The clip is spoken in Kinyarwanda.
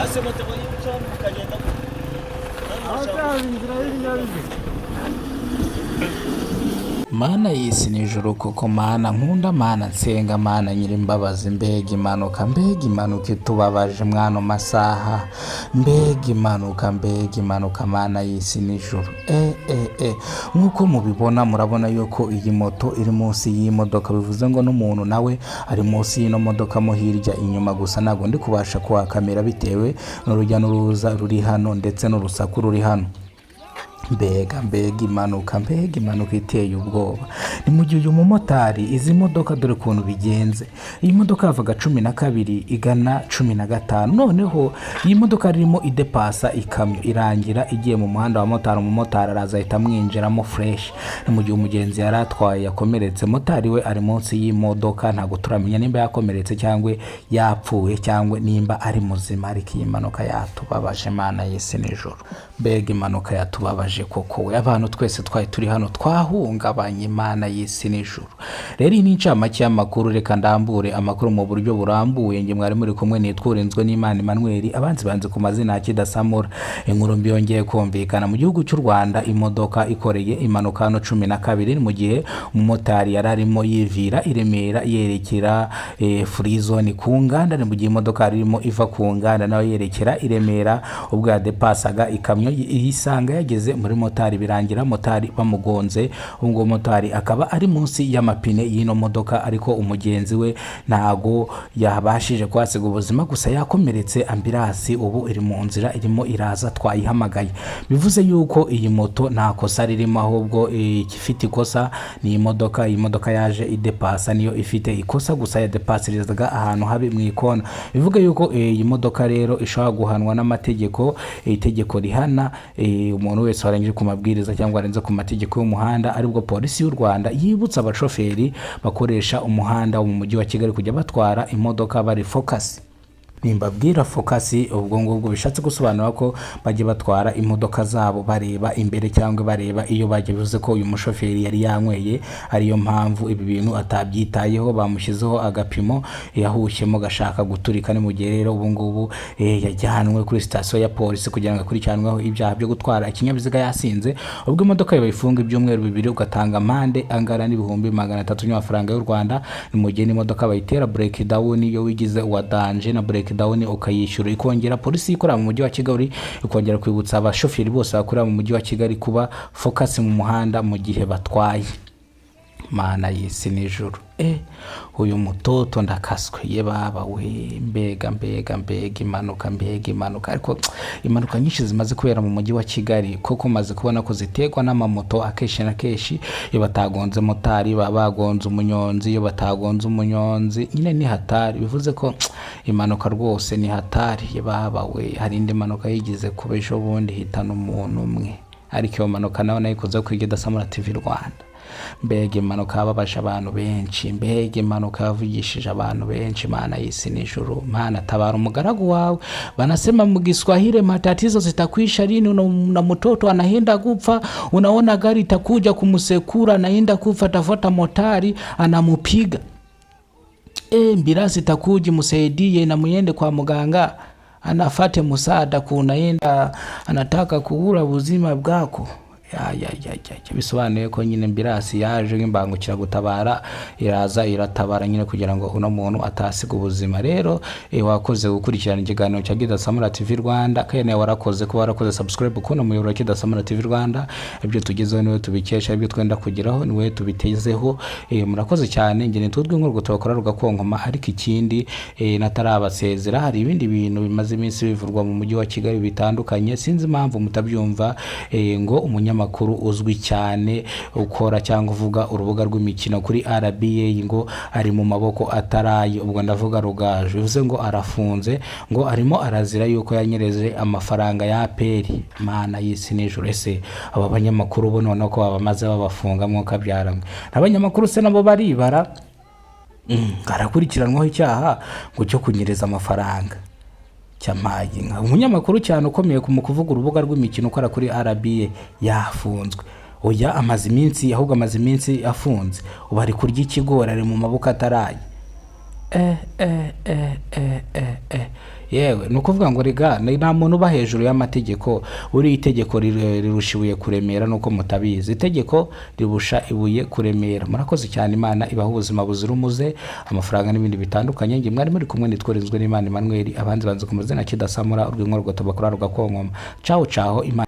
ase moto yica mukagenda inzira y'ibinyabiziga. Mana y'isi n'ijuru koko, Mana nkunda, Mana nsenga, Mana nyirimbabazi, mbega impanuka itubabaje mwano masaha, mbega impanuka Mana y'isi n'ijuru. Nk'uko mubibona murabona yuko iyi moto iri munsi y'imodoka, bivuze ngo n'umuntu nawe ari munsi y'ino modoka mo hirya inyuma, gusa ntabwo ndi kubasha kuhakamera bitewe n'urujya n'uruza ruri hano ndetse n'urusaku ruri hano. Mbega impanuka iteye ubwoba. Ni mu gihe uyu mumotari, izi modoka dore ukuntu bigenze, iyi modoka yavaga 12 igana 15, noneho iyi modoka irimo idepasa ikamyo irangira igiye mu muhanda wa motari, umumotari araza ahita amwinjiramo fresh. Ni mu gihe umugenzi yari atwaye yakomeretse, motari we ari munsi y'imodoka, ntabwo turamenya nimba yakomeretse cyangwa yapfuye cyangwa nimba ari muzima, ariko iyi mpanuka yatubabaje Mana y'isi n'ijuru. Mbega impanuka yatubabaje koko we, abantu twese twari turi hano twahungabanye Imana y'isi n'ijuru. Rero iyi ni incamake y'amakuru, reka ndambure amakuru mu buryo burambuye. Nge mwari muri kumwe nitwurinzwe n'Imana Emmanuel, abanzi banze ku mazina Kidasamura. Inkuru mbi yongeye kumvikana mu gihugu cy'u Rwanda, imodoka ikoreye impanuka hano 12 mu gihe umumotari yari arimo yivira i Remera yerekera free zone ku nganda. Ni mu gihe imodoka irimo iva ku nganda nayo yerekera i Remera, ubwo yadepasaga ikamyo isanga yageze muri motari, birangira motari bamugonze. Ubwo motari akaba ari munsi y'amapine y'ino modoka, ariko umugenzi we ntago yabashije kwasiga ubuzima, gusa yakomeretse. Ambulance ubu iri mu nzira irimo iraza, twayihamagaye. Bivuze yuko iyi moto nta kosa ririmo, ahubwo ifite ikosa ni imodoka. Iyi modoka yaje idepasa niyo ifite ikosa, gusa yadepasirizaga ahantu habi mu ikona. Bivuga yuko iyi modoka rero ishobora guhanwa n'amategeko, itegeko rihana umuntu wese warengeye ku mabwiriza cyangwa arenze ku mategeko y'umuhanda, aribwo polisi y'u Rwanda yibutsa abashoferi bakoresha umuhanda wo mu mujyi wa Kigali kujya batwara imodoka bari focus. Nimbabwira focus, ubwo ngubwo bishatse gusobanura ko bajye batwara imodoka zabo bareba imbere cyangwa bareba iyo bajya. Bivuze ko uyu mushoferi yari yanyweye, ariyo mpamvu ibi bintu atabyitayeho, bamushyizeho agapimo yahushyemo gashaka guturika. Ni mu gihe rero ubu ngubu yajyanwe kuri station ya polisi kugira ngo akurikiranweho ibyaha byo gutwara ikinyabiziga yasinze. Ubwo imodoka yabayifunga ibyumweru 2 ugatanga amande angana n'ibihumbi 300 y'amafaranga y'u Rwanda. Ni mu gihe imodoka bayitera breakdown, iyo wigize uwa danger na breakdown ukayishyura, ikongera polisi ikorera mu mujyi wa Kigali ikongera kwibutsa abashoferi bose bakorera mu mujyi wa Kigali kuba focus mu muhanda mu gihe batwaye. Mana y'isi n'ijuru. Uyu mutoto ndakaswe ye baba we, mbega impanuka. Ariko impanuka nyinshi zimaze kubera mu mujyi wa Kigali, koko maze kubona ko ziterwa n'amamoto akeshi na keshi. Iyo batagonze motari bagonze umunyonzi, iyo batagonze umunyonzi nyine ni hatari. Bivuze ko impanuka rwose ni hatari ye baba we. Hari indi mpanuka yigize kuba ejo bundi hitana umuntu umwe, ariko iyo mpanuka nayo nayikoze kuri Kidasamura TV Rwanda. Mbega impanuka yababaje abantu benshi, mbega impanuka yavugishije abantu benshi. Mana y'isi n'ijuru, Mana tabara umugaragu wawe. Wanasema mu Kiswahili, matatizo zitakwisha lini na mtoto anaenda kufa, unaona gari itakuja kumsekura, anaenda kufa, tafuta motari anamupiga. Ambulance itakuja musaidie na muende kwa muganga, anafate musada kunaenda, anataka kuhura buzima bwako. Bisobanuye ko nyine ambulance yaje nk'imbangukira gutabara, iraza iratabara nyine kugira ngo uno muntu atasiga ubuzima. Rero wakoze gukurikirana ikiganiro cya Kidasamura TV Rwanda, kandi warakoze ko warakoze subscribe kuno muyoboro Kidasamura TV Rwanda. Ibyo tugezeho niwe tubikesha, ibyo twenda kugeraho niwe tubitezeho. Murakoze cyane. Nge nitudwe inkuru tubakora rugakonkoma, ariko ikindi natarabasezera, hari ibindi bintu bimaze iminsi bivurwa mu mujyi wa Kigali bitandukanye. Sinzi impamvu mutabyumva. Ngo umunyamakuru uzwi cyane ukora cyangwa uvuga urubuga rw'imikino kuri RBA ngo ari mu maboko ataraye. Ubwo ndavuga Rugaju. Bivuze ngo arafunze, ngo arimo arazira yuko yanyereje amafaranga ya APR. Mana y'isi n'ijuru. Ese aba banyamakuru bo none ko babamaze babafunga mwuka byaramwe, n'abanyamakuru se nabo baribara arakurikiranwaho icyaha ngo cyo kunyereza amafaranga cyamaye. Umunyamakuru cyane ukomeye mu kuvuga urubuga rw'imikino ukora kuri RBA yafunzwe. Oya, amaze iminsi afunze, ubu ari kurya ikigori, ari mu maboko ataraye. yewe ni ukuvuga ngo rega nta muntu uba hejuru y'amategeko. uri itegeko rirusha ibuye kuremera nuko mutabizi, itegeko ribusha ibuye kuremera. murakoze cyane, Imana ibaha ubuzima buzira umuze, amafaranga n'ibindi bitandukanye. nge mwari muri kumwe nitworinzwe n'Imana Emmanuel, abandi banze ku mazina Kidasamura urw'inkorogota bakora rugakonkoma. Ciao ciao, Imana